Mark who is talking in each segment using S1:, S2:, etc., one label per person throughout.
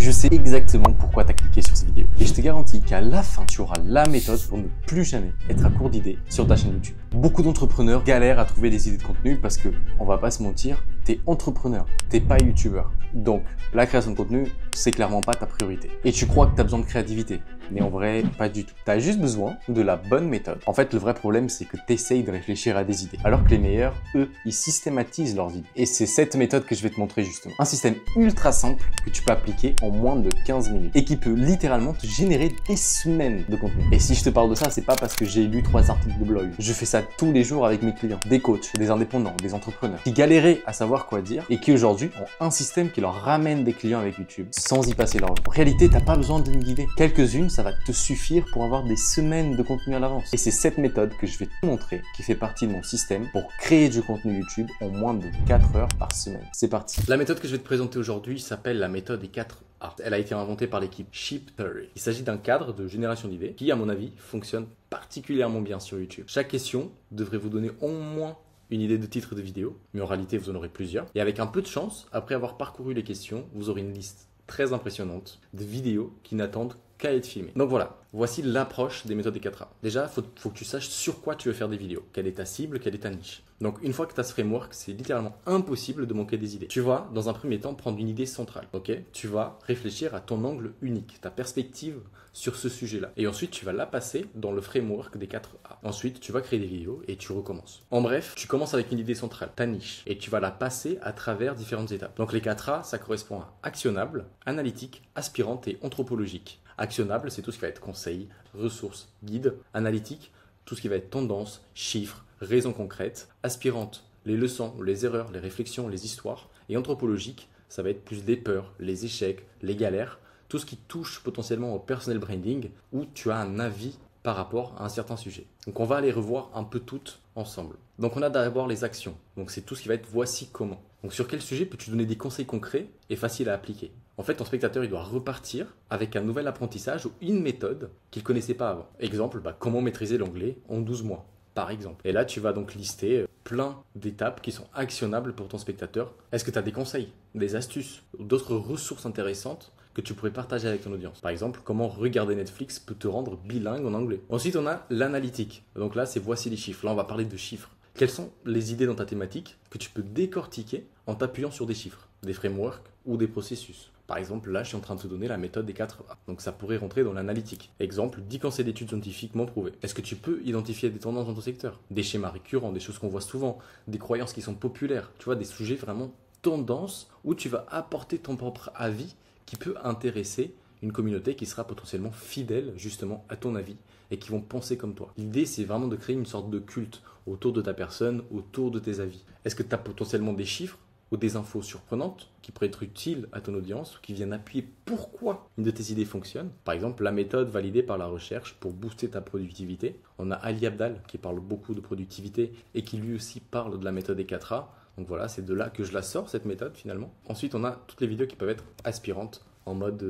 S1: Je sais exactement pourquoi tu as cliqué sur cette vidéo. Et je te garantis qu'à la fin, tu auras la méthode pour ne plus jamais être à court d'idées sur ta chaîne YouTube. Beaucoup d'entrepreneurs galèrent à trouver des idées de contenu parce que, on va pas se mentir, tu es entrepreneur, t'es pas youtubeur. Donc, la création de contenu, c'est clairement pas ta priorité. Et tu crois que tu as besoin de créativité. Mais en vrai, pas du tout. Tu as juste besoin de la bonne méthode. En fait, le vrai problème, c'est que tu essayes de réfléchir à des idées. Alors que les meilleurs, eux, ils systématisent leurs idées. Et c'est cette méthode que je vais te montrer justement. Un système ultra simple que tu peux appliquer en moins de 15 minutes. Et qui peut littéralement te générer des semaines de contenu. Et si je te parle de ça, c'est pas parce que j'ai lu 3 articles de blog. Je fais ça tous les jours avec mes clients. Des coachs, des indépendants, des entrepreneurs. Qui galéraient à savoir quoi dire et qui aujourd'hui ont un système qui leur ramène des clients avec YouTube sans y passer leur vie. En réalité, t'as pas besoin d'une idée. Quelques-unes, ça va te suffire pour avoir des semaines de contenu à l'avance. Et c'est cette méthode que je vais te montrer qui fait partie de mon système pour créer du contenu YouTube en moins de 4 heures par semaine. C'est parti. La méthode que je vais te présenter aujourd'hui s'appelle la méthode des 4 A. Elle a été inventée par l'équipe Sheep Theory. Il s'agit d'un cadre de génération d'idées qui, à mon avis, fonctionne particulièrement bien sur YouTube. Chaque question devrait vous donner au moins une idée de titre de vidéo, mais en réalité, vous en aurez plusieurs. Et avec un peu de chance, après avoir parcouru les questions, vous aurez une liste très impressionnante de vidéos qui n'attendent qu'à être filmées. Donc voilà, voici l'approche des méthodes des 4A. Déjà, faut que tu saches sur quoi tu veux faire des vidéos. Quelle est ta cible, quelle est ta niche. Donc une fois que tu as ce framework, c'est littéralement impossible de manquer des idées. Tu vas, dans un premier temps, prendre une idée centrale. Ok, tu vas réfléchir à ton angle unique, ta perspective sur ce sujet-là. Et ensuite, tu vas la passer dans le framework des 4A. Ensuite, tu vas créer des vidéos et tu recommences. En bref, tu commences avec une idée centrale, ta niche, et tu vas la passer à travers différentes étapes. Donc les 4A, ça correspond à actionnable, analytique, aspirante et anthropologique. Actionnable, c'est tout ce qui va être conseil, ressources, guide. Analytique, tout ce qui va être tendance, chiffres, raisons concrètes. Aspirante, les leçons, les erreurs, les réflexions, les histoires. Et anthropologique, ça va être plus les peurs, les échecs, les galères. Tout ce qui touche potentiellement au personal branding où tu as un avis par rapport à un certain sujet. Donc on va les revoir un peu toutes ensemble. Donc on a d'abord les actions. Donc c'est tout ce qui va être voici comment. Donc sur quel sujet peux-tu donner des conseils concrets et faciles à appliquer? En fait, ton spectateur, il doit repartir avec un nouvel apprentissage ou une méthode qu'il ne connaissait pas avant. Exemple, comment maîtriser l'anglais en 12 mois, par exemple. Et là, tu vas donc lister plein d'étapes qui sont actionnables pour ton spectateur. Est-ce que tu as des conseils, des astuces, d'autres ressources intéressantes que tu pourrais partager avec ton audience? Par exemple, comment regarder Netflix peut te rendre bilingue en anglais. Ensuite, on a l'analytique. Donc là, c'est voici les chiffres. Là, on va parler de chiffres. Quelles sont les idées dans ta thématique que tu peux décortiquer en t'appuyant sur des chiffres, des frameworks ou des processus? Par exemple, là, je suis en train de te donner la méthode des 4A. Donc, ça pourrait rentrer dans l'analytique. Exemple, 10 conseils d'études scientifiquement prouvés. Est-ce que tu peux identifier des tendances dans ton secteur? Des schémas récurrents, des choses qu'on voit souvent, des croyances qui sont populaires. Tu vois, des sujets vraiment tendances où tu vas apporter ton propre avis qui peut intéresser une communauté qui sera potentiellement fidèle justement à ton avis et qui vont penser comme toi. L'idée, c'est vraiment de créer une sorte de culte autour de ta personne, autour de tes avis. Est-ce que tu as potentiellement des chiffres ou des infos surprenantes qui pourraient être utiles à ton audience ou qui viennent appuyer pourquoi une de tes idées fonctionne? Par exemple, la méthode validée par la recherche pour booster ta productivité. On a Ali Abdaal qui parle beaucoup de productivité et qui lui aussi parle de la méthode des 4A. Donc voilà, c'est de là que je la sors, cette méthode finalement. Ensuite, on a toutes les vidéos qui peuvent être aspirantes en mode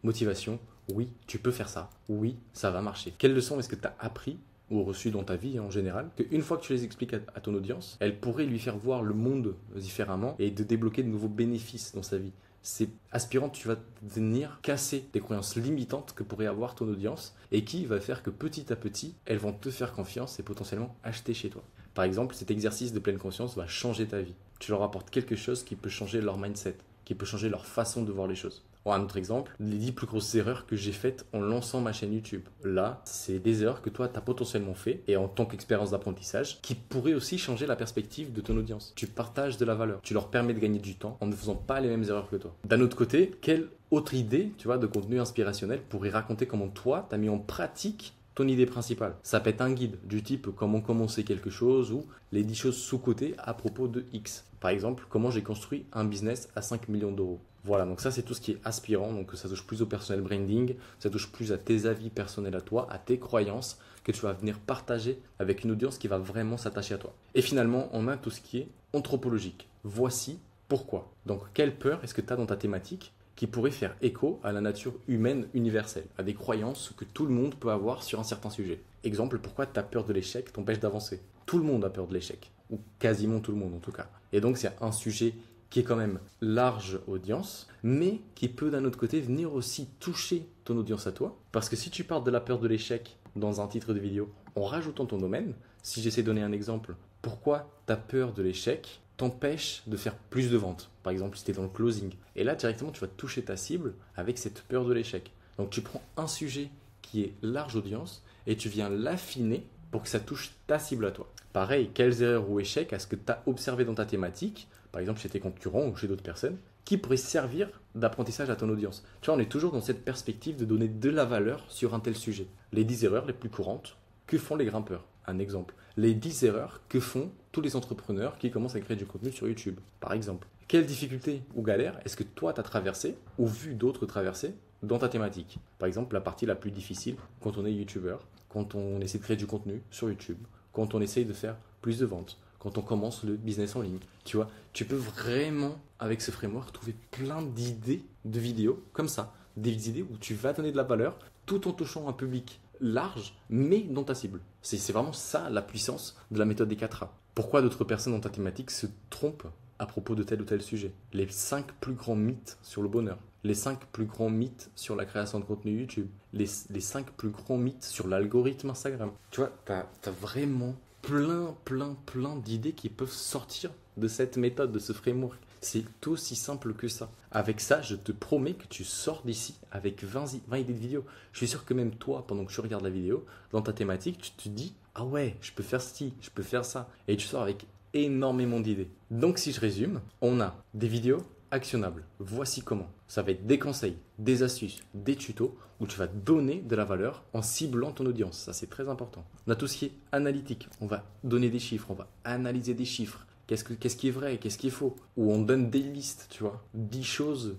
S1: motivation. Oui, tu peux faire ça. Oui, ça va marcher. Quelles leçons est-ce que tu as appris ou reçues dans ta vie en général, qu'une fois que tu les expliques à ton audience, elle pourrait lui faire voir le monde différemment et de débloquer de nouveaux bénéfices dans sa vie. C'est aspirant, tu vas venir casser des croyances limitantes que pourrait avoir ton audience et qui va faire que petit à petit, elles vont te faire confiance et potentiellement acheter chez toi. Par exemple, cet exercice de pleine conscience va changer ta vie. Tu leur apportes quelque chose qui peut changer leur mindset, qui peut changer leur façon de voir les choses. Bon, un autre exemple, les 10 plus grosses erreurs que j'ai faites en lançant ma chaîne YouTube. Là, c'est des erreurs que toi, tu as potentiellement fait et en tant qu'expérience d'apprentissage qui pourraient aussi changer la perspective de ton audience. Tu partages de la valeur, tu leur permets de gagner du temps en ne faisant pas les mêmes erreurs que toi. D'un autre côté, quelle autre idée, tu vois, de contenu inspirationnel pourrait raconter comment toi, tu as mis en pratique ton idée principale? Ça peut être un guide du type comment commencer quelque chose ou les 10 choses sous-cotées à propos de X. Par exemple, comment j'ai construit un business à 5 millions d'euros. Voilà, donc ça c'est tout ce qui est aspirant, donc ça touche plus au personnel branding, ça touche plus à tes avis personnels à toi, à tes croyances que tu vas venir partager avec une audience qui va vraiment s'attacher à toi. Et finalement, on a tout ce qui est anthropologique. Voici pourquoi. Donc quelle peur est-ce que tu as dans ta thématique qui pourrait faire écho à la nature humaine universelle, à des croyances que tout le monde peut avoir sur un certain sujet. Exemple, pourquoi ta peur de l'échec t'empêche d'avancer? Tout le monde a peur de l'échec, ou quasiment tout le monde en tout cas. Et donc c'est un sujet qui est quand même large audience, mais qui peut d'un autre côté venir aussi toucher ton audience à toi. Parce que si tu parles de la peur de l'échec dans un titre de vidéo en rajoutant ton domaine, si j'essaie de donner un exemple, pourquoi ta peur de l'échec t'empêche de faire plus de ventes? Par exemple, si tu es dans le closing. Et là, directement, tu vas toucher ta cible avec cette peur de l'échec. Donc, tu prends un sujet qui est large audience et tu viens l'affiner pour que ça touche ta cible à toi. Pareil, quelles erreurs ou échecs est-ce que tu as observé dans ta thématique, par exemple chez tes concurrents ou chez d'autres personnes, qui pourraient servir d'apprentissage à ton audience? Tu vois, on est toujours dans cette perspective de donner de la valeur sur un tel sujet. Les 10 erreurs les plus courantes, que font les grimpeurs? Un exemple. Les 10 erreurs que font tous les entrepreneurs qui commencent à créer du contenu sur YouTube, par exemple. Quelles difficultés ou galères est-ce que toi tu as traversé ou vu d'autres traverser dans ta thématique? Par exemple, la partie la plus difficile quand on est youtubeur, quand on essaie de créer du contenu sur YouTube, quand on essaye de faire plus de ventes, quand on commence le business en ligne. Tu vois, tu peux vraiment, avec ce framework, trouver plein d'idées de vidéos comme ça. Des idées où tu vas donner de la valeur tout en touchant un public large, mais dans ta cible. C'est vraiment ça la puissance de la méthode des 4A. Pourquoi d'autres personnes dans ta thématique se trompent à propos de tel ou tel sujet? Les 5 plus grands mythes sur le bonheur, les 5 plus grands mythes sur la création de contenu YouTube, les 5 plus grands mythes sur l'algorithme Instagram. Tu vois, tu as vraiment plein d'idées qui peuvent sortir de cette méthode, de ce framework. C'est aussi simple que ça. Avec ça, je te promets que tu sors d'ici avec 20 idées de vidéo. Je suis sûr que même toi, pendant que tu regardes la vidéo, dans ta thématique, tu te dis « Ah ouais, je peux faire ci, je peux faire ça ». Et tu sors avec énormément d'idées. Donc si je résume, on a des vidéos actionnables. Voici comment. Ça va être des conseils, des astuces, des tutos où tu vas donner de la valeur en ciblant ton audience. Ça, c'est très important. On a tout ce qui est analytique. On va donner des chiffres, on va analyser des chiffres. Qu'est-ce qui est vrai, qu'est-ce qui est faux? Où on donne des listes, tu vois. 10 choses,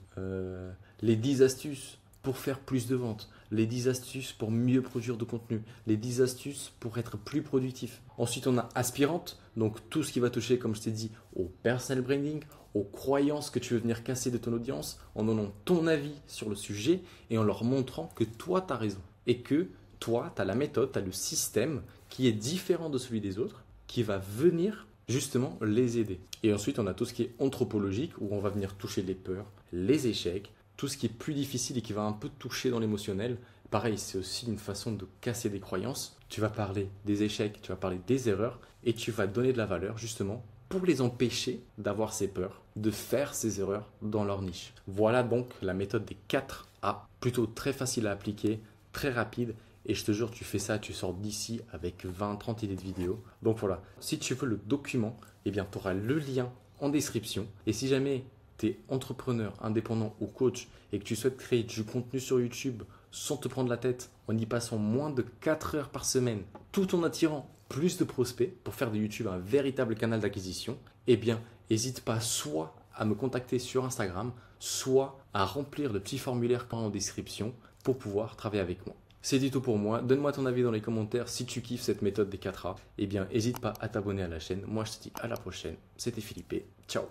S1: les 10 astuces pour faire plus de ventes, les 10 astuces pour mieux produire de contenu, les 10 astuces pour être plus productif. Ensuite, on a aspirante, donc tout ce qui va toucher, comme je t'ai dit, au personal branding, aux croyances que tu veux venir casser de ton audience, en donnant ton avis sur le sujet et en leur montrant que toi, tu as raison. Et que toi, tu as la méthode, tu as le système qui est différent de celui des autres, qui va venir justement les aider. Et ensuite, on a tout ce qui est anthropologique, où on va venir toucher les peurs, les échecs, tout ce qui est plus difficile et qui va un peu toucher dans l'émotionnel. Pareil, c'est aussi une façon de casser des croyances. Tu vas parler des échecs, tu vas parler des erreurs et tu vas donner de la valeur justement pour les empêcher d'avoir ces peurs, de faire ces erreurs dans leur niche. Voilà donc la méthode des 4A, plutôt très facile à appliquer, très rapide. Et je te jure, tu fais ça, tu sors d'ici avec 20-30 idées de vidéos. Donc voilà, si tu veux le document, eh bien, tu auras le lien en description. Et si jamais tu es entrepreneur, indépendant ou coach et que tu souhaites créer du contenu sur YouTube sans te prendre la tête, en y passant moins de 4 heures par semaine, tout en attirant plus de prospects pour faire de YouTube un véritable canal d'acquisition, eh bien, n'hésite pas soit à me contacter sur Instagram, soit à remplir le petit formulaire en description pour pouvoir travailler avec moi. C'est du tout pour moi. Donne-moi ton avis dans les commentaires si tu kiffes cette méthode des 4A. Eh bien, n'hésite pas à t'abonner à la chaîne. Moi, je te dis à la prochaine. C'était Philippe. Ciao.